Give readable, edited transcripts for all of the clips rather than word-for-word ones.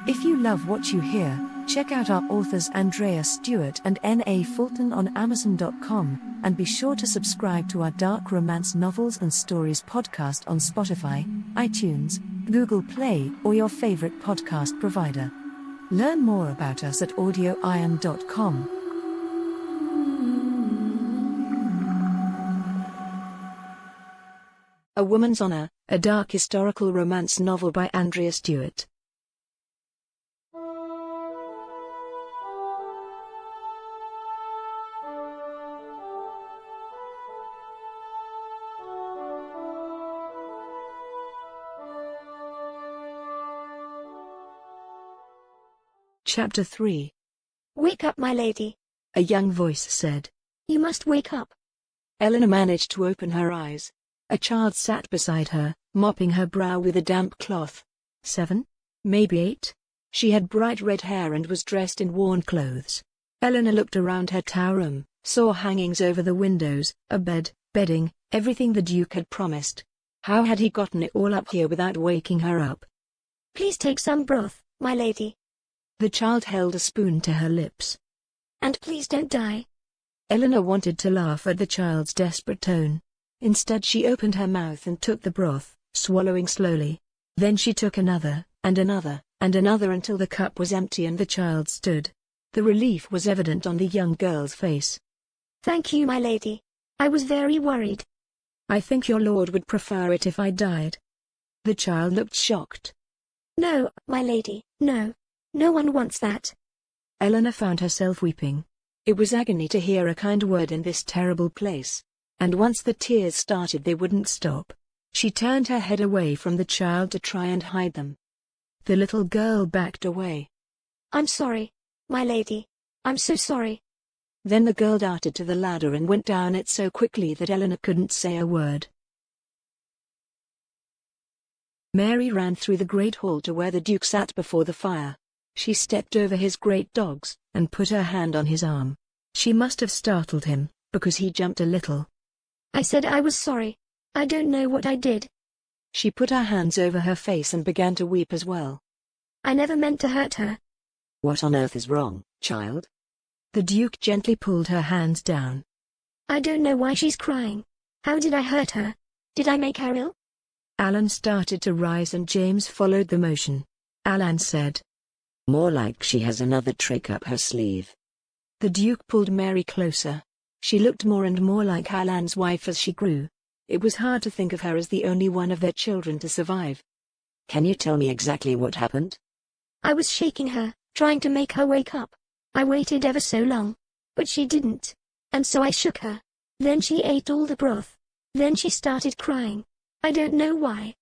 If you love what you hear, check out our authors Andrea Stewart and N.A. Fulton on Amazon.com, and be sure to subscribe to our dark romance novels and stories podcast on Spotify, iTunes, Google Play, or your favorite podcast provider. Learn more about us at AudioIron.com. A Woman's Honor, a dark historical romance novel by Andrea Stewart. Chapter 3. Wake up, my lady, a young voice said. You must wake up. Eleanor managed to open her eyes. A child sat beside her, mopping her brow with a damp cloth. 7? Maybe 8? She had bright red hair and was dressed in worn clothes. Eleanor looked around her tower room, saw hangings over the windows, a bed, bedding, everything the Duke had promised. How had he gotten it all up here without waking her up? Please take some broth, my lady. The child held a spoon to her lips. And please don't die. Eleanor wanted to laugh at the child's desperate tone. Instead she opened her mouth and took the broth, swallowing slowly. Then she took another, and another, and another until the cup was empty and the child stood. The relief was evident on the young girl's face. Thank you, my lady. I was very worried. I think your lord would prefer it if I died. The child looked shocked. No, my lady, no. No one wants that. Eleanor found herself weeping. It was agony to hear a kind word in this terrible place. And once the tears started they wouldn't stop. She turned her head away from the child to try and hide them. The little girl backed away. I'm sorry, my lady. I'm so sorry. Then the girl darted to the ladder and went down it so quickly that Eleanor couldn't say a word. Mary ran through the great hall to where the Duke sat before the fire. She stepped over his great dogs, and put her hand on his arm. She must have startled him, because he jumped a little. I said I was sorry. I don't know what I did. She put her hands over her face and began to weep as well. I never meant to hurt her. What on earth is wrong, child? The Duke gently pulled her hands down. I don't know why she's crying. How did I hurt her? Did I make her ill? Alan started to rise and James followed the motion. Alan said, More like she has another trick up her sleeve. The Duke pulled Mary closer. She looked more and more like Alan's wife as she grew. It was hard to think of her as the only one of their children to survive. Can you tell me exactly what happened? I was shaking her, trying to make her wake up. I waited ever so long. But she didn't. And so I shook her. Then she ate all the broth. Then she started crying. I don't know why.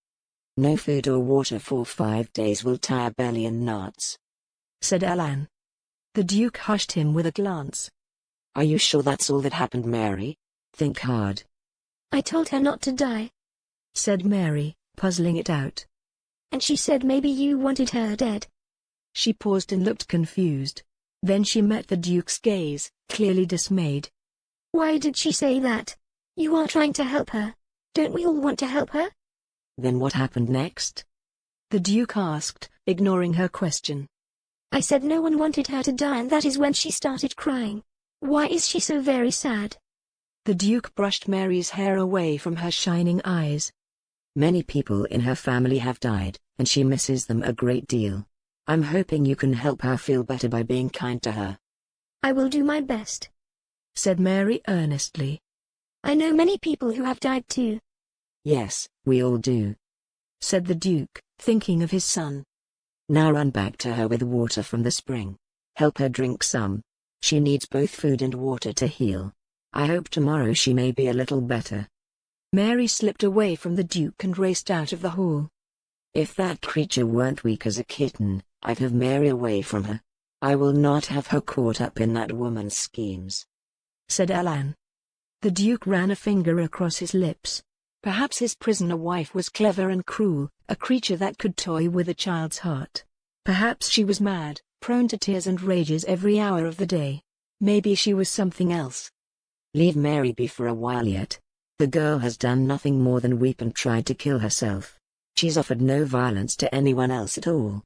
No food or water for 5 days will tie a belly in knots, said Alan. The Duke hushed him with a glance. Are you sure that's all that happened, Mary? Think hard. I told her not to die, said Mary, puzzling it out. And she said maybe you wanted her dead. She paused and looked confused. Then she met the Duke's gaze, clearly dismayed. Why did she say that? You are trying to help her. Don't we all want to help her? Then what happened next? The Duke asked, ignoring her question. I said no one wanted her to die, and that is when she started crying. Why is she so very sad? The Duke brushed Mary's hair away from her shining eyes. Many people in her family have died, and she misses them a great deal. I'm hoping you can help her feel better by being kind to her. I will do my best, said Mary earnestly. I know many people who have died too. Yes, we all do, said the Duke, thinking of his son. Now run back to her with water from the spring. Help her drink some. She needs both food and water to heal. I hope tomorrow she may be a little better. Mary slipped away from the Duke and raced out of the hall. If that creature weren't weak as a kitten, I'd have Mary away from her. I will not have her caught up in that woman's schemes, said Alan. The Duke ran a finger across his lips. Perhaps his prisoner wife was clever and cruel, a creature that could toy with a child's heart. Perhaps she was mad, prone to tears and rages every hour of the day. Maybe she was something else. Leave Mary be for a while yet. The girl has done nothing more than weep and tried to kill herself. She's offered no violence to anyone else at all.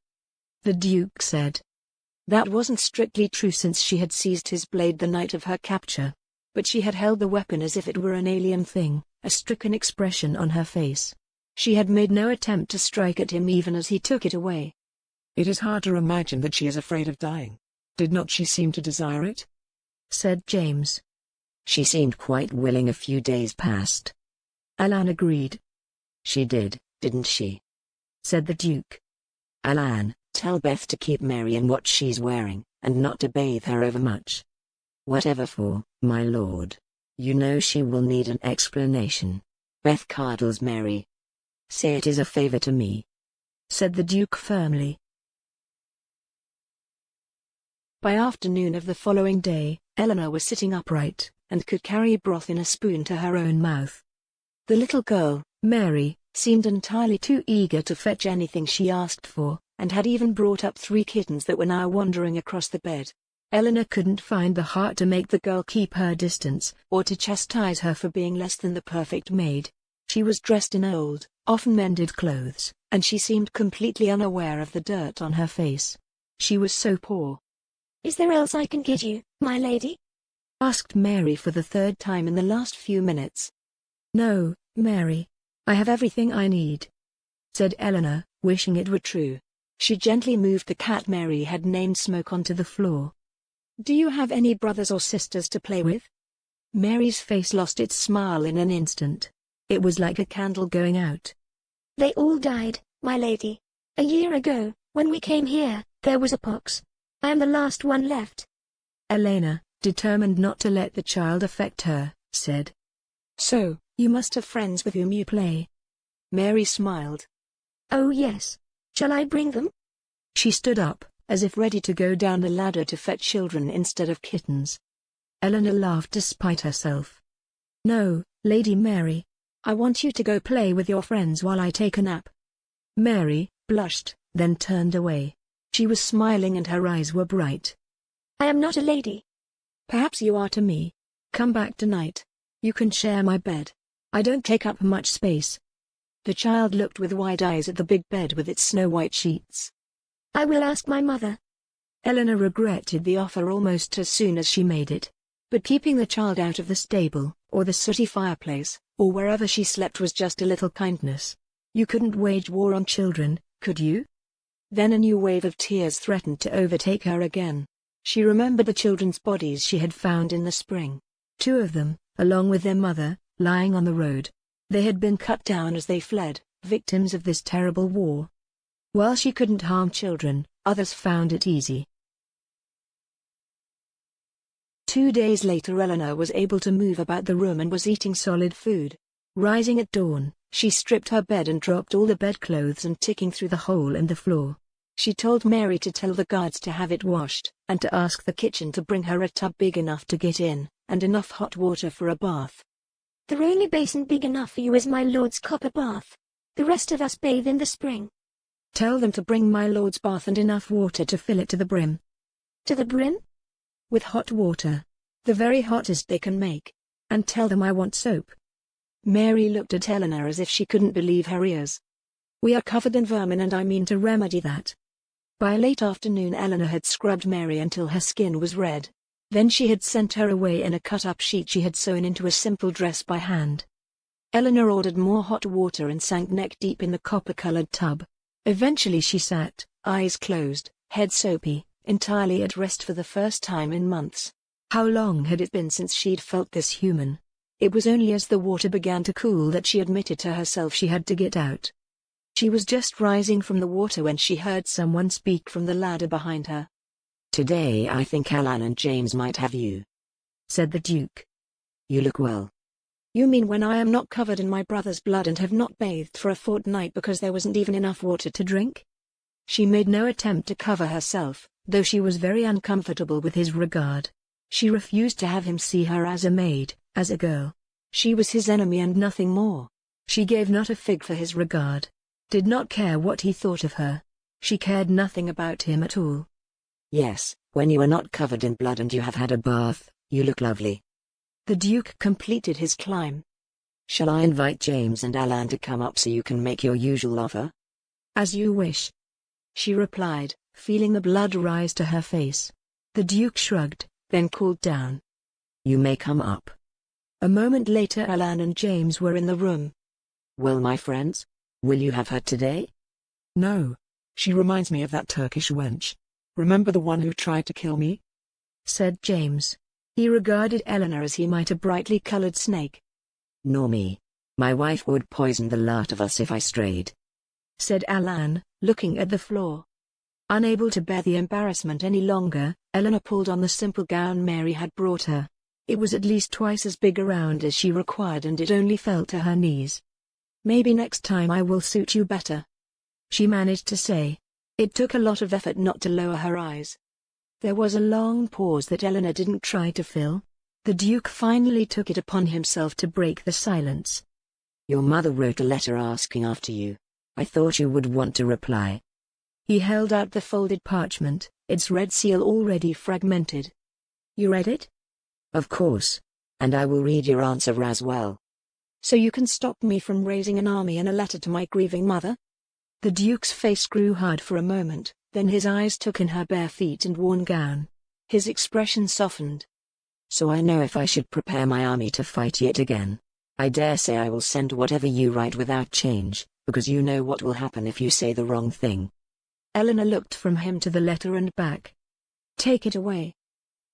the Duke said. That wasn't strictly true since she had seized his blade the night of her capture. But she had held the weapon as if it were an alien thing, a stricken expression on her face. She had made no attempt to strike at him even as he took it away. It is hard to imagine that she is afraid of dying. Did not she seem to desire it? Said James. She seemed quite willing a few days past. Alan agreed. She did, didn't she? Said the Duke. Alan, tell Beth to keep Mary in what she's wearing, and not to bathe her overmuch. Whatever for, my lord. You know she will need an explanation. Beth coddles Mary. Say it is a favor to me. Said the Duke firmly. By afternoon of the following day, Eleanor was sitting upright, and could carry broth in a spoon to her own mouth. The little girl, Mary, seemed entirely too eager to fetch anything she asked for, and had even brought up 3 kittens that were now wandering across the bed. Eleanor couldn't find the heart to make the girl keep her distance, or to chastise her for being less than the perfect maid. She was dressed in old, often mended clothes, and she seemed completely unaware of the dirt on her face. She was so poor. Is there else I can get you, my lady? Asked Mary for the 3rd time in the last few minutes. No, Mary. I have everything I need. Said Eleanor, wishing it were true. She gently moved the cat Mary had named Smoke onto the floor. Do you have any brothers or sisters to play with? Mary's face lost its smile in an instant. It was like a candle going out. They all died, my lady. A year ago, when we came here, there was a pox. I am the last one left. Elena, determined not to let the child affect her, said. So, you must have friends with whom you play. Mary smiled. Oh yes. Shall I bring them? She stood up, as if ready to go down the ladder to fetch children instead of kittens. Eleanor laughed despite herself. No, Lady Mary. I want you to go play with your friends while I take a nap. Mary blushed, then turned away. She was smiling and her eyes were bright. I am not a lady. Perhaps you are to me. Come back tonight. You can share my bed. I don't take up much space. The child looked with wide eyes at the big bed with its snow-white sheets. I will ask my mother. Eleanor regretted the offer almost as soon as she made it. But keeping the child out of the stable, or the sooty fireplace, or wherever she slept was just a little kindness. You couldn't wage war on children, could you? Then a new wave of tears threatened to overtake her again. She remembered the children's bodies she had found in the spring. 2 of them, along with their mother, lying on the road. They had been cut down as they fled, victims of this terrible war. While she couldn't harm children, others found it easy. 2 days later Eleanor was able to move about the room and was eating solid food. Rising at dawn, she stripped her bed and dropped all the bedclothes and ticking through the hole in the floor. She told Mary to tell the guards to have it washed, and to ask the kitchen to bring her a tub big enough to get in, and enough hot water for a bath. The only basin big enough for you is my lord's copper bath. The rest of us bathe in the spring. Tell them to bring my lord's bath and enough water to fill it to the brim. To the brim? With hot water. The very hottest they can make. And tell them I want soap. Mary looked at Eleanor as if she couldn't believe her ears. We are covered in vermin and I mean to remedy that. By late afternoon Eleanor had scrubbed Mary until her skin was red. Then she had sent her away in a cut-up sheet she had sewn into a simple dress by hand. Eleanor ordered more hot water and sank neck-deep in the copper-colored tub. Eventually she sat, eyes closed, head soapy, entirely at rest for the first time in months. How long had it been since she'd felt this human? It was only as the water began to cool that she admitted to herself she had to get out. She was just rising from the water when she heard someone speak from the ladder behind her. Today I think Alan and James might have you, said the Duke. You look well. You mean when I am not covered in my brother's blood and have not bathed for a fortnight because there wasn't even enough water to drink? She made no attempt to cover herself, though she was very uncomfortable with his regard. She refused to have him see her as a maid, as a girl. She was his enemy and nothing more. She gave not a fig for his regard. Did not care what he thought of her. She cared nothing about him at all. Yes, when you are not covered in blood and you have had a bath, you look lovely. The Duke completed his climb. Shall I invite James and Alan to come up so you can make your usual offer? As you wish, she replied, feeling the blood rise to her face. The Duke shrugged, then called down. You may come up. A moment later Alan and James were in the room. Well, my friends, will you have her today? No. She reminds me of that Turkish wench. Remember the one who tried to kill me? Said James. He regarded Eleanor as he might a brightly colored snake. Nor me. My wife would poison the lot of us if I strayed. Said Alan, looking at the floor. Unable to bear the embarrassment any longer, Eleanor pulled on the simple gown Mary had brought her. It was at least twice as big around as she required and it only fell to her knees. Maybe next time I will suit you better, she managed to say. It took a lot of effort not to lower her eyes. There was a long pause that Eleanor didn't try to fill. The Duke finally took it upon himself to break the silence. Your mother wrote a letter asking after you. I thought you would want to reply. He held out the folded parchment, its red seal already fragmented. You read it? Of course. And I will read your answer as well. So you can stop me from raising an army and a letter to my grieving mother? The Duke's face grew hard for a moment, then his eyes took in her bare feet and worn gown. His expression softened. So I know if I should prepare my army to fight yet again. I dare say I will send whatever you write without change, because you know what will happen if you say the wrong thing. Eleanor looked from him to the letter and back. Take it away,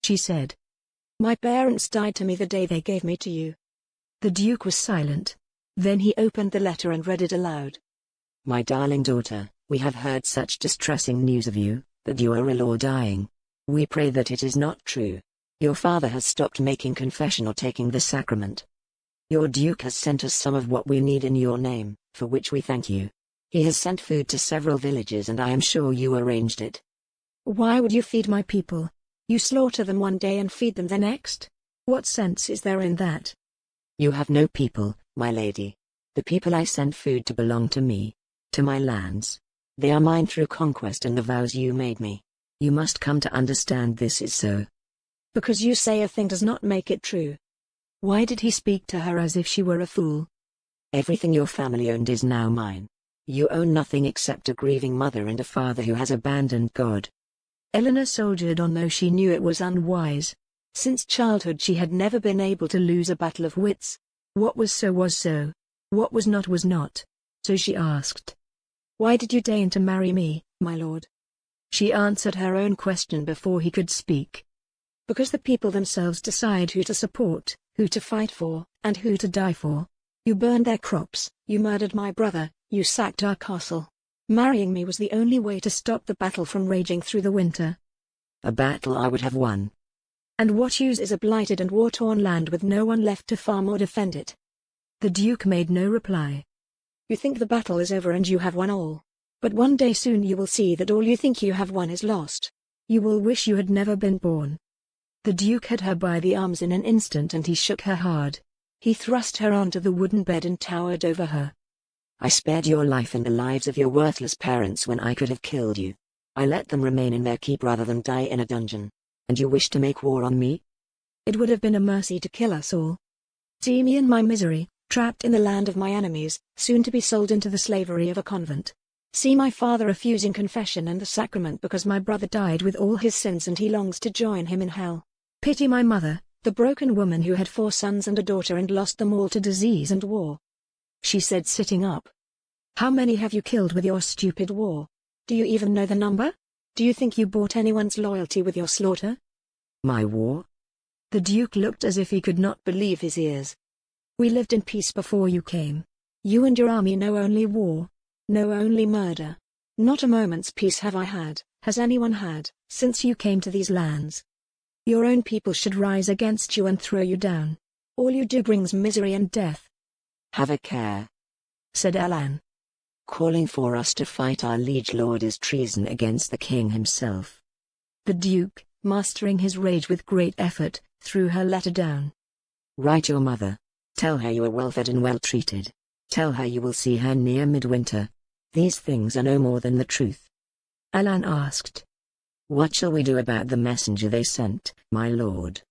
she said. My parents died to me the day they gave me to you. The Duke was silent. Then he opened the letter and read it aloud. My darling daughter, we have heard such distressing news of you, that you are ill or dying. We pray that it is not true. Your father has stopped making confession or taking the sacrament. Your Duke has sent us some of what we need in your name, for which we thank you. He has sent food to several villages and I am sure you arranged it. Why would you feed my people? You slaughter them one day and feed them the next? What sense is there in that? You have no people, my lady. The people I send food to belong to me, to my lands. They are mine through conquest and the vows you made me. You must come to understand this is so. Because you say a thing does not make it true. Why did he speak to her as if she were a fool? Everything your family owned is now mine. You own nothing except a grieving mother and a father who has abandoned God. Eleanor soldiered on though she knew it was unwise. Since childhood she had never been able to lose a battle of wits. What was so was so. What was not was not. So she asked. Why did you deign to marry me, my lord? She answered her own question before he could speak. Because the people themselves decide who to support, who to fight for, and who to die for. You burned their crops, you murdered my brother, you sacked our castle. Marrying me was the only way to stop the battle from raging through the winter. A battle I would have won. And what use is a blighted and war-torn land with no one left to farm or defend it? The Duke made no reply. You think the battle is over and you have won all. But one day soon you will see that all you think you have won is lost. You will wish you had never been born. The Duke had her by the arms in an instant and he shook her hard. He thrust her onto the wooden bed and towered over her. I spared your life and the lives of your worthless parents when I could have killed you. I let them remain in their keep rather than die in a dungeon. And you wish to make war on me? It would have been a mercy to kill us all. See me in my misery, trapped in the land of my enemies, soon to be sold into the slavery of a convent. See my father refusing confession and the sacrament because my brother died with all his sins and he longs to join him in hell. Pity my mother, the broken woman who had 4 sons and a daughter and lost them all to disease and war. She said, sitting up. How many have you killed with your stupid war? Do you even know the number? Do you think you bought anyone's loyalty with your slaughter? My war? The Duke looked as if he could not believe his ears. We lived in peace before you came. You and your army know only war. Know only murder. Not a moment's peace have I had, has anyone had, since you came to these lands. Your own people should rise against you and throw you down. All you do brings misery and death. Have a care, said Alan. Calling for us to fight our liege lord is treason against the king himself. The Duke, mastering his rage with great effort, threw her letter down. Write your mother. Tell her you are well fed and well treated. Tell her you will see her near midwinter. These things are no more than the truth. Alan asked. What shall we do about the messenger they sent, my lord?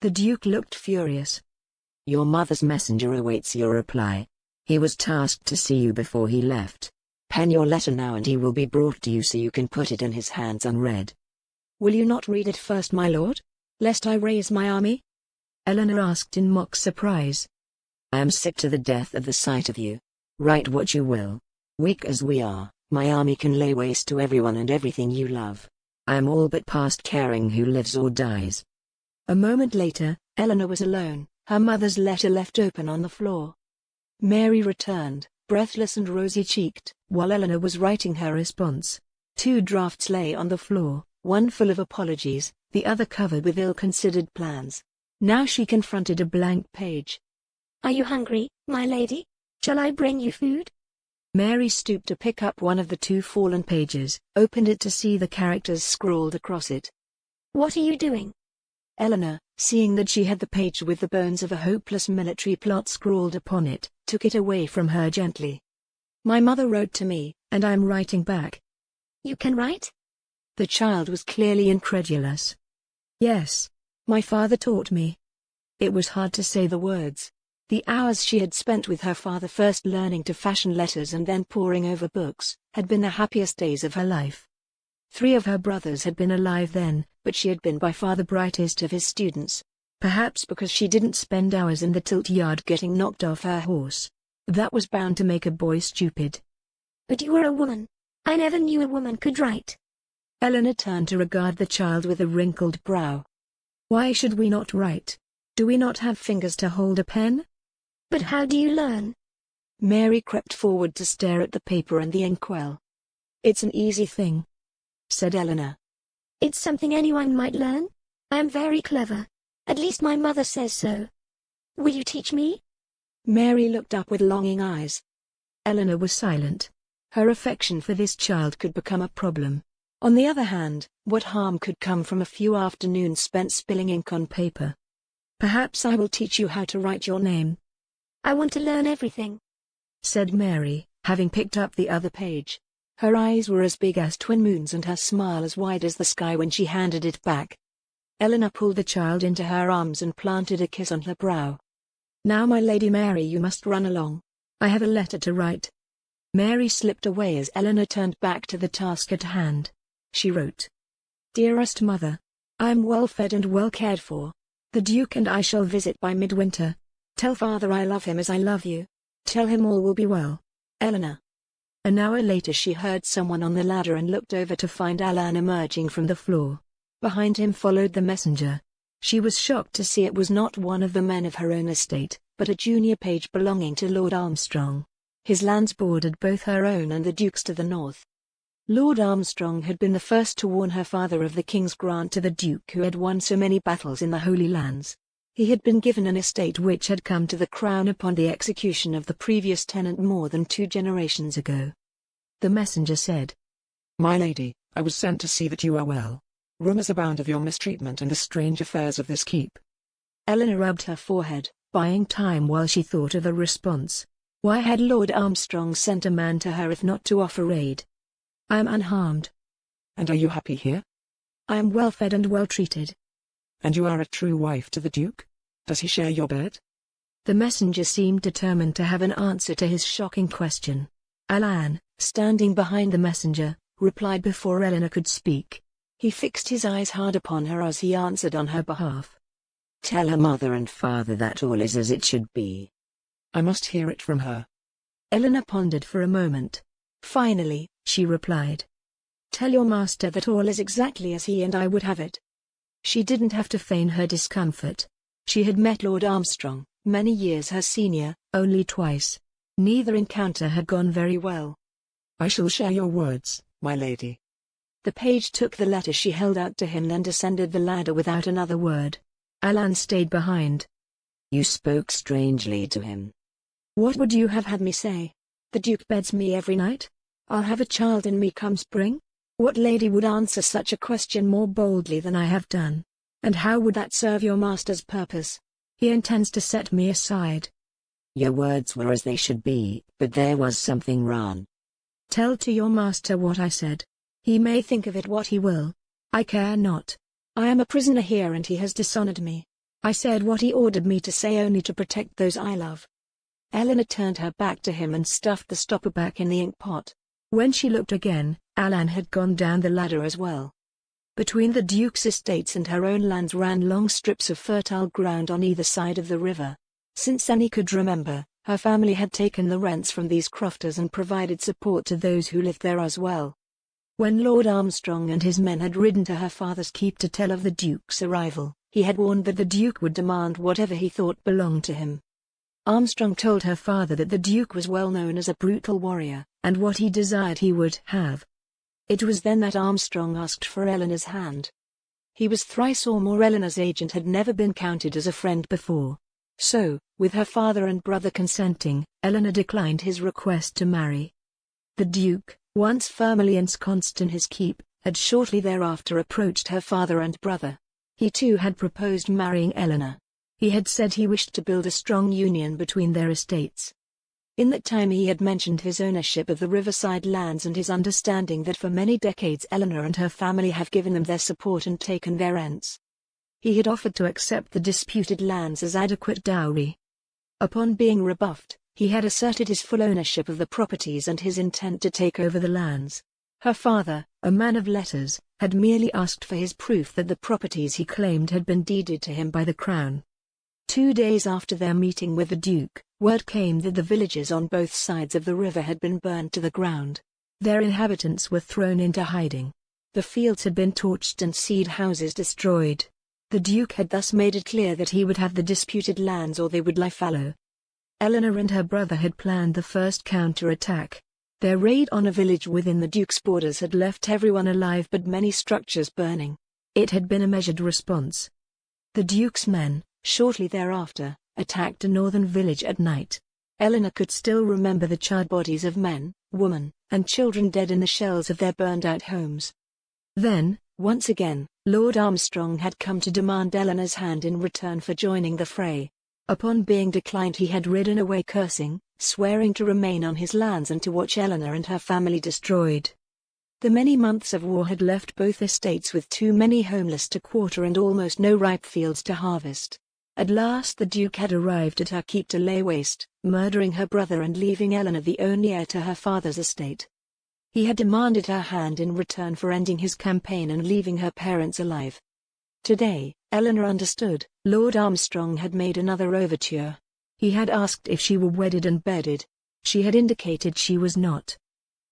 The Duke looked furious. Your mother's messenger awaits your reply. He was tasked to see you before he left. Pen your letter now and he will be brought to you so you can put it in his hands unread. Will you not read it first, my lord? Lest I raise my army? Eleanor asked in mock surprise. I am sick to the death of the sight of you. Write what you will. Weak as we are, my army can lay waste to everyone and everything you love. I am all but past caring who lives or dies. A moment later, Eleanor was alone, her mother's letter left open on the floor. Mary returned, breathless and rosy-cheeked, while Eleanor was writing her response. 2 drafts lay on the floor, one full of apologies, the other covered with ill-considered plans. Now she confronted a blank page. Are you hungry, my lady? Shall I bring you food? Mary stooped to pick up one of the 2 fallen pages, opened it to see the characters scrawled across it. What are you doing? Eleanor, seeing that she had the page with the bones of a hopeless military plot scrawled upon it, took it away from her gently. My mother wrote to me, and I am writing back. You can write? The child was clearly incredulous. Yes. My father taught me. It was hard to say the words. The hours she had spent with her father, first learning to fashion letters and then poring over books, had been the happiest days of her life. 3 of her brothers had been alive then, but she had been by far the brightest of his students. Perhaps because she didn't spend hours in the tilt yard getting knocked off her horse. That was bound to make a boy stupid. But you were a woman. I never knew a woman could write. Eleanor turned to regard the child with a wrinkled brow. Why should we not write? Do we not have fingers to hold a pen? But how do you learn? Mary crept forward to stare at the paper and the inkwell. It's an easy thing, said Eleanor. It's something anyone might learn? I am very clever. At least my mother says so. Will you teach me? Mary looked up with longing eyes. Eleanor was silent. Her affection for this child could become a problem. On the other hand, what harm could come from a few afternoons spent spilling ink on paper? Perhaps I will teach you how to write your name. I want to learn everything, said Mary, having picked up the other page. Her eyes were as big as twin moons and her smile as wide as the sky when she handed it back. Eleanor pulled the child into her arms and planted a kiss on her brow. Now, my Lady Mary, you must run along. I have a letter to write. Mary slipped away as Eleanor turned back to the task at hand. She wrote, Dearest Mother, I am well fed and well cared for. The Duke and I shall visit by midwinter. Tell Father I love him as I love you. Tell him all will be well. Eleanor. An hour later she heard someone on the ladder and looked over to find Alan emerging from the floor. Behind him followed the messenger. She was shocked to see it was not one of the men of her own estate, but a junior page belonging to Lord Armstrong. His lands bordered both her own and the Duke's to the north. Lord Armstrong had been the first to warn her father of the king's grant to the Duke, who had won so many battles in the Holy Lands. He had been given an estate which had come to the crown upon the execution of the previous tenant more than 2 generations ago. The messenger said, My lady, I was sent to see that you are well. Rumors abound of your mistreatment and the strange affairs of this keep. Eleanor rubbed her forehead, buying time while she thought of a response. Why had Lord Armstrong sent a man to her if not to offer aid? I am unharmed. And are you happy here? I am well fed and well treated. And you are a true wife to the Duke? Does he share your bed? The messenger seemed determined to have an answer to his shocking question. Alan, standing behind the messenger, replied before Eleanor could speak. He fixed his eyes hard upon her as he answered on her behalf. Tell her mother and father that all is as it should be. I must hear it from her. Eleanor pondered for a moment. Finally, she replied. Tell your master that all is exactly as he and I would have it. She didn't have to feign her discomfort. She had met Lord Armstrong, many years her senior, only twice. Neither encounter had gone very well. I shall share your words, my lady. The page took the letter she held out to him, then descended the ladder without another word. Alan stayed behind. You spoke strangely to him. What would you have had me say? The Duke beds me every night? I'll have a child in me come spring? What lady would answer such a question more boldly than I have done? And how would that serve your master's purpose? He intends to set me aside. Your words were as they should be, but there was something wrong. Tell to your master what I said. He may think of it what he will. I care not. I am a prisoner here and he has dishonored me. I said what he ordered me to say only to protect those I love. Eleanor turned her back to him and stuffed the stopper back in the ink pot. When she looked again, Alan had gone down the ladder as well. Between the Duke's estates and her own lands ran long strips of fertile ground on either side of the river. Since Annie could remember, her family had taken the rents from these crofters and provided support to those who lived there as well. When Lord Armstrong and his men had ridden to her father's keep to tell of the Duke's arrival, he had warned that the Duke would demand whatever he thought belonged to him. Armstrong told her father that the Duke was well known as a brutal warrior, and what he desired he would have. It was then that Armstrong asked for Eleanor's hand. He was thrice or more Eleanor's age and had never been counted as a friend before. So, with her father and brother consenting, Eleanor declined his request to marry. The Duke, once firmly ensconced in his keep, had shortly thereafter approached her father and brother. He too had proposed marrying Eleanor. He had said he wished to build a strong union between their estates. In that time he had mentioned his ownership of the riverside lands and his understanding that for many decades Eleanor and her family have given them their support and taken their rents. He had offered to accept the disputed lands as adequate dowry. Upon being rebuffed, he had asserted his full ownership of the properties and his intent to take over the lands. Her father, a man of letters, had merely asked for his proof that the properties he claimed had been deeded to him by the crown. 2 days after their meeting with the Duke, word came that the villages on both sides of the river had been burned to the ground. Their inhabitants were thrown into hiding. The fields had been torched and seed houses destroyed. The Duke had thus made it clear that he would have the disputed lands or they would lie fallow. Eleanor and her brother had planned the first counter-attack. Their raid on a village within the Duke's borders had left everyone alive but many structures burning. It had been a measured response. The Duke's men, shortly thereafter, attacked a northern village at night. Eleanor could still remember the charred bodies of men, women, and children dead in the shells of their burned-out homes. Then, once again, Lord Armstrong had come to demand Eleanor's hand in return for joining the fray. Upon being declined he had ridden away cursing, swearing to remain on his lands and to watch Eleanor and her family destroyed. The many months of war had left both estates with too many homeless to quarter and almost no ripe fields to harvest. At last the Duke had arrived at her keep to lay waste, murdering her brother and leaving Eleanor the only heir to her father's estate. He had demanded her hand in return for ending his campaign and leaving her parents alive. Today, Eleanor understood. Lord Armstrong had made another overture. He had asked if she were wedded and bedded. She had indicated she was not.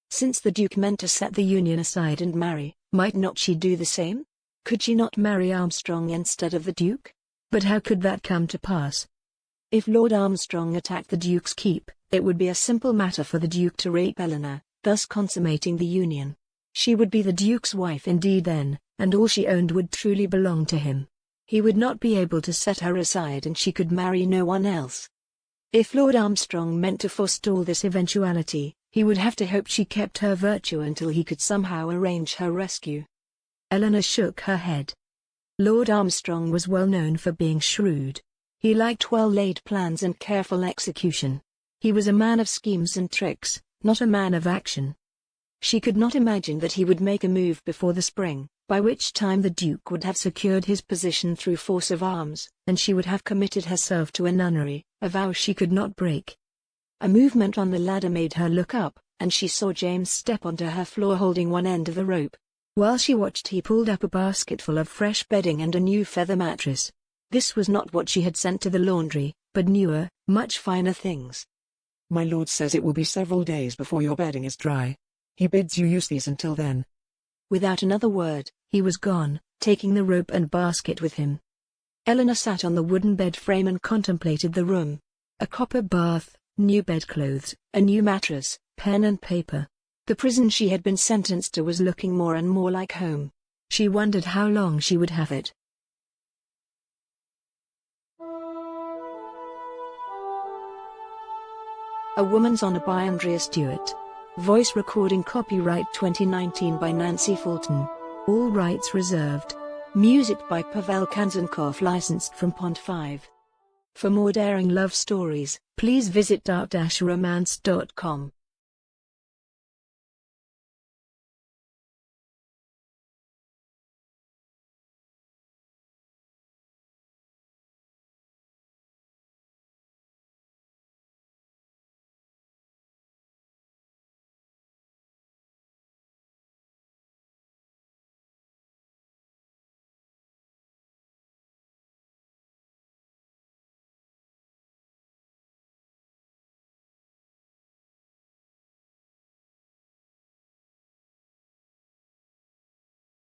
Since the Duke meant to set the union aside and marry, might not she do the same? Could she not marry Armstrong instead of the Duke? But how could that come to pass? If Lord Armstrong attacked the Duke's keep, it would be a simple matter for the Duke to rape Eleanor, thus consummating the union. She would be the Duke's wife indeed then, and all she owned would truly belong to him. He would not be able to set her aside and she could marry no one else. If Lord Armstrong meant to forestall this eventuality, he would have to hope she kept her virtue until he could somehow arrange her rescue. Eleanor shook her head. Lord Armstrong was well known for being shrewd. He liked well-laid plans and careful execution. He was a man of schemes and tricks, not a man of action. She could not imagine that he would make a move before the spring, by which time the Duke would have secured his position through force of arms, and she would have committed herself to a nunnery, a vow she could not break. A movement on the ladder made her look up, and she saw James step onto her floor holding one end of the rope. While she watched he pulled up a basketful of fresh bedding and a new feather mattress. This was not what she had sent to the laundry, but newer, much finer things. My lord says it will be several days before your bedding is dry. He bids you use these until then. Without another word, he was gone, taking the rope and basket with him. Eleanor sat on the wooden bed frame and contemplated the room. A copper bath, new bedclothes, a new mattress, pen and paper. The prison she had been sentenced to was looking more and more like home. She wondered how long she would have it. A Woman's Honor by Andrea Stewart. Voice recording copyright 2019 by Nancy Fulton. All rights reserved. Music by Pavel Kanzankov licensed from Pond 5. For more daring love stories, please visit dark-romance.com.